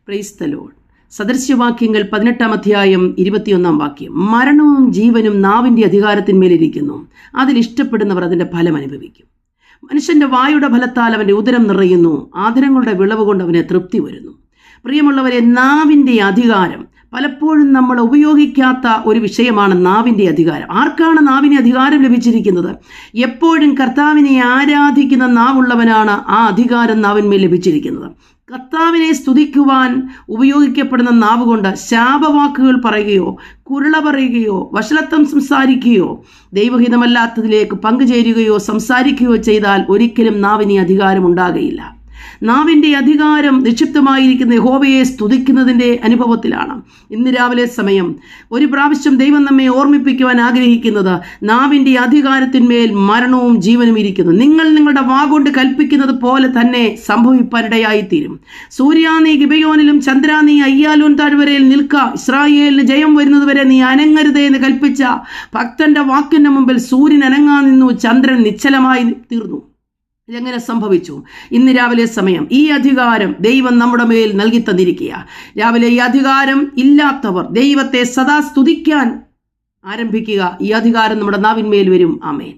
Price the Lord. സദൃശ്യവാക്യങ്ങൾ 18-ാം അധ്യായം 21-ാം വാക്യം. മരണവും ജീവനും നാവിൻ്റെ അധികാരത്തിന്മേലിരിക്കുന്നു, അതിൽ ഇഷ്ടപ്പെടുന്നവർ അതിൻ്റെ ഫലം അനുഭവിക്കും. മനുഷ്യൻ്റെ വായുടെ ഫലത്താൽ അവൻ്റെ ഉദരം നിറയുന്നു, ആദരങ്ങളുടെ വിളവ് കൊണ്ട് അവന് തൃപ്തി വരുന്നു. പ്രിയമുള്ളവരെ, നാവിൻ്റെ അധികാരം പലപ്പോഴും നമ്മൾ ഉപയോഗിക്കാത്ത ഒരു വിഷയമാണ് നാവിൻ്റെ അധികാരം. ആർക്കാണ് നാവിന് അധികാരം ലഭിച്ചിരിക്കുന്നത്? എപ്പോഴും കർത്താവിനെ ആരാധിക്കുന്ന നാവുള്ളവനാണ് ആ അധികാരം നാവിന്മേൽ ലഭിച്ചിരിക്കുന്നത്. കർത്താവിനെ സ്തുതിക്കുവാൻ ഉപയോഗിക്കപ്പെടുന്ന നാവ് കൊണ്ട് ശാപവാക്കുകൾ പറയുകയോ കുരുള പറയുകയോ വഷളത്വം സംസാരിക്കുകയോ ദൈവഹിതമല്ലാത്തതിലേക്ക് പങ്കുചേരുകയോ സംസാരിക്കുകയോ ചെയ്താൽ ഒരിക്കലും നാവിന് അധികാരം ഉണ്ടാകുകയില്ല. നാവിൻ്റെ അധികാരം നിക്ഷിപ്തമായിരിക്കുന്ന യഹോവയെ സ്തുതിക്കുന്നതിൻ്റെ അനുഭവത്തിലാണ്. ഇന്ന് രാവിലെ സമയം ഒരു പ്രാവശ്യം ദൈവം നമ്മെ ഓർമ്മിപ്പിക്കുവാൻ ആഗ്രഹിക്കുന്നത്, നാവിൻ്റെ അധികാരത്തിന്മേൽ മരണവും ജീവനും ഇരിക്കുന്നു. നിങ്ങൾ നിങ്ങളുടെ വാഗൊണ്ട് കൽപ്പിക്കുന്നത് പോലെ തന്നെ സംഭവിപ്പാനിടയായിത്തീരും. സൂര്യാ, നീ ഗിബയോനിലും ചന്ദ്രാ, നീ അയ്യാലോൻ താഴ്വരയിൽ നിൽക്ക. ഇസ്രായേലിന് ജയം വരുന്നതുവരെ നീ അനങ്ങരുതേ എന്ന് കൽപ്പിച്ച ഭക്തന്റെ വാക്കിന്റെ മുമ്പിൽ സൂര്യൻ അനങ്ങാൻ നിന്നു, ചന്ദ്രൻ നിശ്ചലമായി തീർന്നു. ഇതെങ്ങനെ സംഭവിച്ചു? ഇന്ന് രാവിലെ സമയം ഈ അധികാരം ദൈവം നമ്മുടെ മേൽ നൽകി തന്നിരിക്കുക. രാവിലെ ഈ അധികാരം ഇല്ലാത്തവർ ദൈവത്തെ സദാ സ്തുതിക്കാൻ ആരംഭിക്കുക. ഈ അധികാരം നമ്മുടെ നാവിന്മേൽ വരും. ആമേൻ.